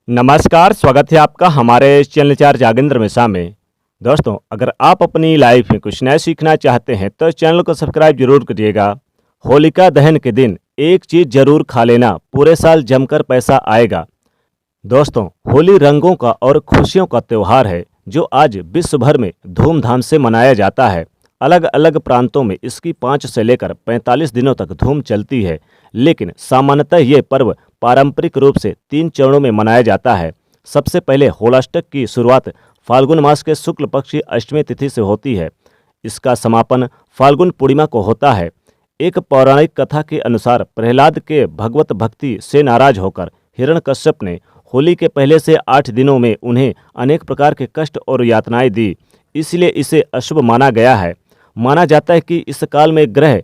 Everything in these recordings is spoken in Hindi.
नमस्कार, स्वागत है आपका हमारे चैनल चार जागेंद्र मिश्रा में। दोस्तों, अगर आप अपनी लाइफ में कुछ नया सीखना चाहते हैं तो चैनल को सब्सक्राइब जरूर करिएगा। होलिका दहन के दिन एक चीज़ जरूर खा लेना, पूरे साल जमकर पैसा आएगा। दोस्तों, होली रंगों का और खुशियों का त्यौहार है जो आज विश्व भर में धूमधाम से मनाया जाता है। अलग अलग प्रांतों में इसकी 5 से लेकर 45 दिनों तक धूम चलती है, लेकिन सामान्यतः ये पर्व पारंपरिक रूप से 3 चरणों में मनाया जाता है। सबसे पहले होलाष्टक की शुरुआत फाल्गुन मास के शुक्ल पक्ष की अष्टमी तिथि से होती है। इसका समापन फाल्गुन पूर्णिमा को होता है। एक पौराणिक कथा के अनुसार प्रहलाद के भगवत भक्ति से नाराज होकर हिरण्यकश्यप ने होली के पहले से 8 दिनों में उन्हें अनेक प्रकार के कष्ट और यातनाएं दी, इसलिए इसे अशुभ माना गया है। माना जाता है कि इस काल में ग्रह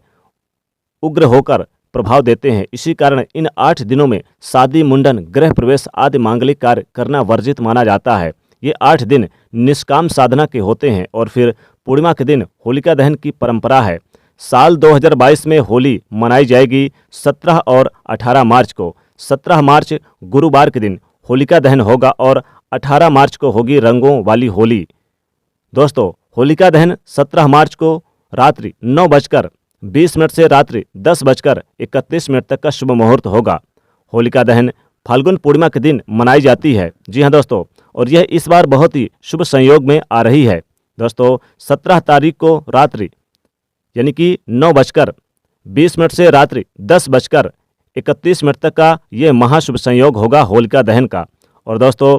उग्र होकर प्रभाव देते हैं, इसी कारण इन 8 दिनों में शादी, मुंडन, गृह प्रवेश आदि मांगलिक कार्य करना वर्जित माना जाता है। ये 8 दिन निष्काम साधना के होते हैं और फिर पूर्णिमा के दिन होलिका दहन की परंपरा है। साल 2022 में होली मनाई जाएगी 17 और 18 मार्च को। 17 मार्च गुरुवार के दिन होलिका दहन होगा और 18 मार्च को होगी रंगों वाली होली। दोस्तों, होलिका दहन 17 मार्च को रात्रि 9:20 से रात्रि 10:31 तक का शुभ मुहूर्त होगा। होलिका दहन फाल्गुन पूर्णिमा के दिन मनाई जाती है। जी हाँ दोस्तों, और यह इस बार बहुत ही शुभ संयोग में आ रही है। दोस्तों, 17 तारीख को रात्रि यानी कि 9:20 से रात्रि 10:31 तक का ये महाशुभ संयोग होगा होलिका दहन का। और दोस्तों,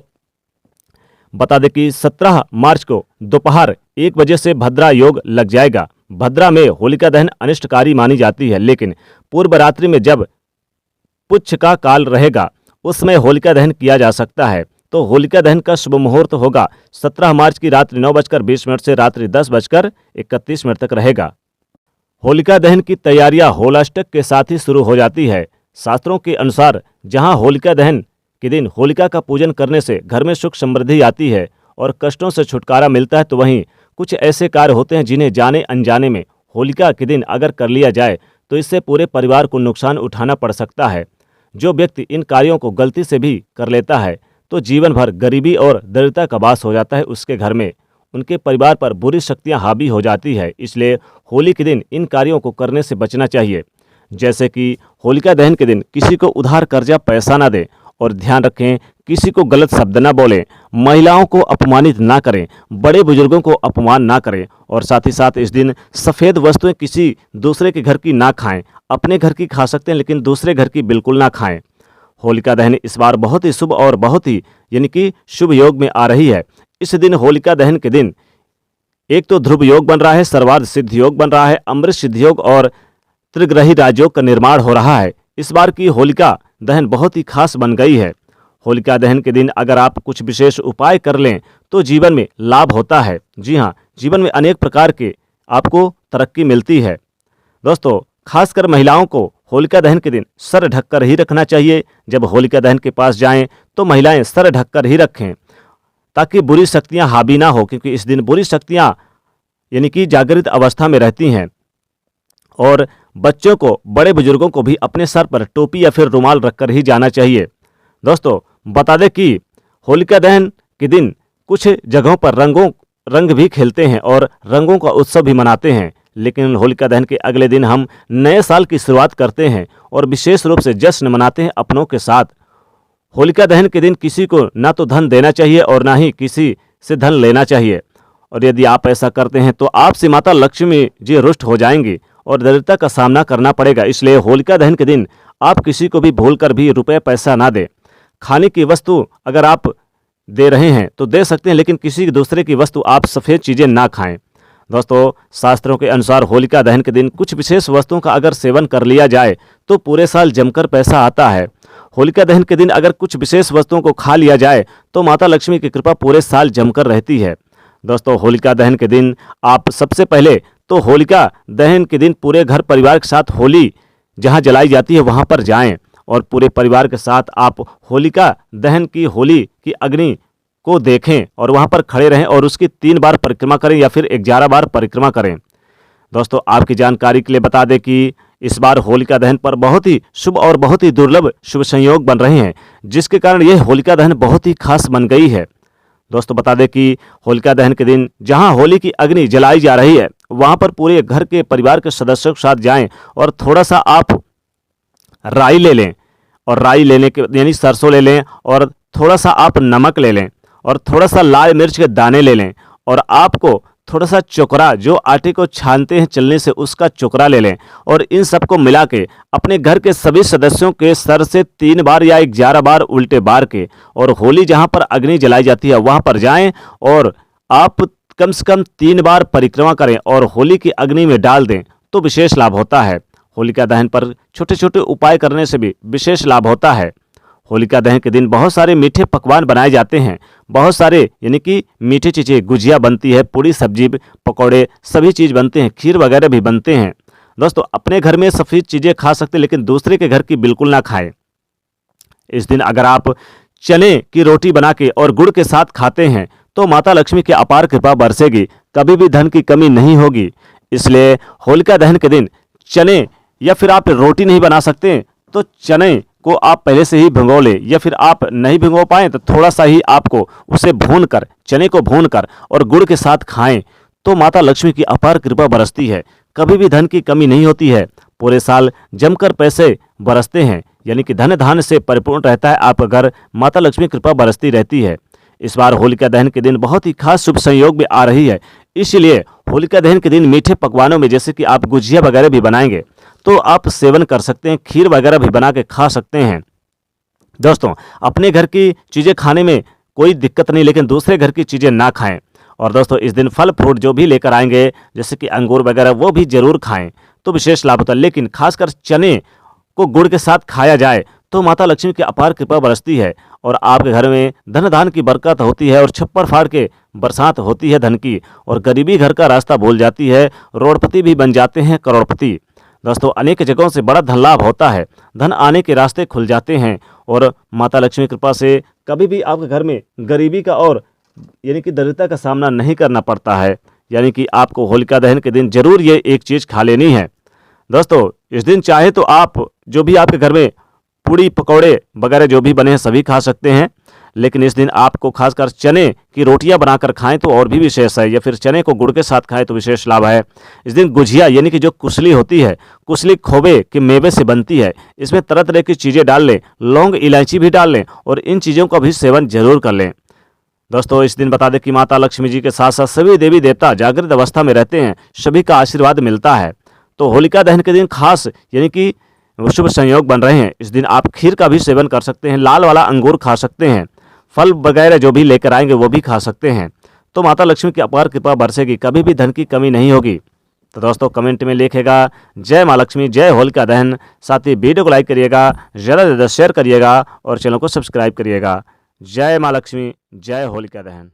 बता दें कि 17 मार्च को दोपहर 1 बजे से भद्रा योग लग जाएगा। भद्रा में होलिका दहन अनिष्टकारी मानी जाती है, लेकिन पूर्व रात्रि में जब पुच्छ का काल रहेगा उसमें होलिका दहन किया जा सकता है। तो होलिका दहन का शुभ मुहूर्त होगा 17 मार्च की रात्रि 9:20 से रात्रि 10:31 तक रहेगा। होलिका दहन की तैयारियां होलाष्टक के साथ ही शुरू हो जाती है। शास्त्रों के अनुसार जहां होलिका दहन के दिन होलिका का पूजन करने से घर में सुख समृद्धि आती है और कष्टों से छुटकारा मिलता है, तो वहीं कुछ ऐसे कार्य होते हैं जिन्हें जाने अनजाने में होलिका के दिन अगर कर लिया जाए तो इससे पूरे परिवार को नुकसान उठाना पड़ सकता है। जो व्यक्ति इन कार्यों को गलती से भी कर लेता है तो जीवन भर गरीबी और दरिद्रता का वास हो जाता है उसके घर में। उनके परिवार पर बुरी शक्तियां हावी हो जाती है। इसलिए होली के दिन इन कार्यों को करने से बचना चाहिए। जैसे कि होलिका दहन के दिन किसी को उधार कर्जा पैसा ना दें, और ध्यान रखें किसी को गलत शब्द ना बोलें, महिलाओं को अपमानित ना करें, बड़े बुजुर्गों को अपमान ना करें, और साथ ही साथ इस दिन सफ़ेद वस्तुएं किसी दूसरे के घर की ना खाएं। अपने घर की खा सकते हैं लेकिन दूसरे घर की बिल्कुल ना खाएं। होलिका दहन इस बार बहुत ही शुभ और बहुत ही यानी कि शुभ योग में आ रही है। इस दिन होलिका दहन के दिन एक तो ध्रुव योग बन रहा है, सर्वार्थ सिद्ध योग बन रहा है, अमृत सिद्ध योग और त्रिग्रही राजयोग का निर्माण हो रहा है। इस बार की होलिका दहन बहुत ही खास बन गई है। होलिका दहन के दिन अगर आप कुछ विशेष उपाय कर लें तो जीवन में लाभ होता है। जी हाँ, जीवन में अनेक प्रकार के आपको तरक्की मिलती है। दोस्तों, खासकर महिलाओं को होलिका दहन के दिन सर ढककर ही रखना चाहिए। जब होलिका दहन के पास जाएं तो महिलाएं सर ढककर ही रखें ताकि बुरी शक्तियां हावी ना हो, क्योंकि इस दिन बुरी शक्तियां यानी कि जागृत अवस्था में रहती हैं। और बच्चों को, बड़े बुजुर्गों को भी अपने सर पर टोपी या फिर रुमाल रखकर ही जाना चाहिए। दोस्तों, बता दें कि होलिका दहन के दिन कुछ जगहों पर रंग भी खेलते हैं और रंगों का उत्सव भी मनाते हैं। लेकिन होलिका दहन के अगले दिन हम नए साल की शुरुआत करते हैं और विशेष रूप से जश्न मनाते हैं अपनों के साथ। होलिका दहन के दिन किसी को ना तो धन देना चाहिए और ना ही किसी से धन लेना चाहिए। और यदि आप ऐसा करते हैं तो आपसे माता लक्ष्मी जी रुष्ट हो जाएंगी और दरिद्रता का सामना करना पड़ेगा। इसलिए होलिका दहन के दिन आप किसी को भी भूलकर भी रुपए पैसा ना दें। खाने की वस्तु अगर आप दे रहे हैं तो दे सकते हैं, लेकिन किसी दूसरे की वस्तु आप सफ़ेद चीज़ें ना खाएं। दोस्तों, शास्त्रों के अनुसार होलिका दहन के दिन कुछ विशेष वस्तुओं का अगर सेवन कर लिया जाए तो पूरे साल जमकर पैसा आता है। होलिका दहन के दिन अगर कुछ विशेष वस्तुओं को खा लिया जाए तो माता लक्ष्मी की कृपा पूरे साल जमकर रहती है। दोस्तों, होलिका दहन के दिन आप सबसे पहले तो होलिका दहन के दिन पूरे घर परिवार के साथ होली जहां जलाई जाती है वहां पर जाएं और पूरे परिवार के साथ आप होलिका दहन की होली की अग्नि को देखें और वहां पर खड़े रहें और उसकी 3 बार परिक्रमा करें या फिर 11 बार परिक्रमा करें। दोस्तों, आपकी जानकारी के लिए बता दें कि इस बार होलिका दहन पर बहुत ही शुभ और बहुत ही दुर्लभ शुभ संयोग बन रहे हैं, जिसके कारण यह होलिका दहन बहुत ही खास बन गई है। दोस्तों बता दें कि होलिका दहन के दिन जहां होली की अग्नि जलाई जा रही है, वहां पर पूरे घर के परिवार के सदस्यों के साथ जाएं और थोड़ा सा आप राई ले लें, और राई लेने के यानी सरसों ले लें, और थोड़ा सा आप नमक ले लें, और थोड़ा सा लाल मिर्च के दाने ले लें, और आपको थोड़ा सा चोकरा, जो आटे को छानते हैं चलने से, उसका चोकरा ले लें, और इन सबको मिला के अपने घर के सभी सदस्यों के सर से 3 बार या 11 बार उल्टे बार के, और होली जहां पर अग्नि जलाई जाती है वहां पर जाएं और आप कम से कम 3 बार परिक्रमा करें और होली की अग्नि में डाल दें तो विशेष लाभ होता है। होलिका दहन पर छोटे छोटे उपाय करने से भी विशेष लाभ होता है। होलिका दहन के दिन बहुत सारे मीठे पकवान बनाए जाते हैं, बहुत सारे यानी कि मीठी चीज़ें, गुजिया बनती है, पूड़ी सब्जी पकौड़े सभी चीज़ बनते हैं, खीर वगैरह भी बनते हैं। दोस्तों अपने घर में सफ़ेद चीज़ें खा सकते हैं, लेकिन दूसरे के घर की बिल्कुल ना खाएं। इस दिन अगर आप चने की रोटी बना के और गुड़ के साथ खाते हैं तो माता लक्ष्मी की अपार कृपा बरसेगी, कभी भी धन की कमी नहीं होगी। इसलिए होलिका दहन के दिन चने, या फिर आप रोटी नहीं बना सकते तो चने को आप पहले से ही भिगो लें, या फिर आप नहीं भिगो पाएँ तो थोड़ा सा ही आपको उसे भून कर, चने को भून कर और गुड़ के साथ खाएं तो माता लक्ष्मी की अपार कृपा बरसती है, कभी भी धन की कमी नहीं होती है। पूरे साल जमकर पैसे बरसते हैं, यानी कि धन धान्य से परिपूर्ण रहता है आपका घर, माता लक्ष्मी कृपा बरसती रहती है। इस बार होलिका दहन के दिन बहुत ही खास शुभ संयोग भी आ रही है, इसलिए होलिका दहन के दिन मीठे पकवानों में जैसे कि आप गुजिया वगैरह भी बनाएंगे तो आप सेवन कर सकते हैं, खीर वगैरह भी बना के खा सकते हैं। दोस्तों अपने घर की चीज़ें खाने में कोई दिक्कत नहीं, लेकिन दूसरे घर की चीज़ें ना खाएं। और दोस्तों इस दिन फल फ्रूट जो भी लेकर आएंगे जैसे कि अंगूर वगैरह, वो भी जरूर खाएं तो विशेष लाभ होता है। लेकिन खासकर चने को गुड़ के साथ खाया जाए तो माता लक्ष्मी की अपार कृपा बरसती है और आपके घर में धन धान की बरकत होती है, और छप्पर फाड़ के बरसात होती है धन की, और गरीबी घर का रास्ता भूल जाती है, रोडपति भी बन जाते हैं करोड़पति। दोस्तों अनेक जगहों से बड़ा धन लाभ होता है, धन आने के रास्ते खुल जाते हैं, और माता लक्ष्मी कृपा से कभी भी आपके घर में गरीबी का और यानी कि दरिद्रता का सामना नहीं करना पड़ता है। यानी कि आपको होलिका दहन के दिन जरूर ये एक चीज़ खा लेनी है। दोस्तों इस दिन चाहे तो आप जो भी आपके घर में पूड़ी पकौड़े वगैरह जो भी बने हैं सभी खा सकते हैं, लेकिन इस दिन आपको खासकर चने की रोटियां बनाकर खाएं तो और भी विशेष है, या फिर चने को गुड़ के साथ खाएं तो विशेष लाभ है। इस दिन गुजिया यानी कि जो कुसली होती है, कुसली खोबे के मेवे से बनती है, इसमें तरह तरह की चीज़ें डाल लें, लौंग इलायची भी डाल लें, और इन चीज़ों का भी सेवन जरूर कर लें। दोस्तों इस दिन बता दें कि माता लक्ष्मी जी के साथ साथ सभी देवी देवता जागृत अवस्था में रहते हैं, सभी का आशीर्वाद मिलता है। तो होलिका दहन के दिन खास यानी कि शुभ संयोग बन रहे हैं। इस दिन आप खीर का भी सेवन कर सकते हैं, लाल वाला अंगूर खा सकते हैं, फल वगैरह जो भी लेकर आएंगे वो भी खा सकते हैं, तो माता लक्ष्मी की अपार कृपा बरसेगी, कभी भी धन की कमी नहीं होगी। तो दोस्तों कमेंट में लिखेगा जय माँ लक्ष्मी, जय होलिका दहन। साथ ही वीडियो को लाइक करिएगा, ज़्यादा से ज़्यादा शेयर करिएगा और चैनल को सब्सक्राइब करिएगा। जय माँ लक्ष्मी, जय होलिका दहन।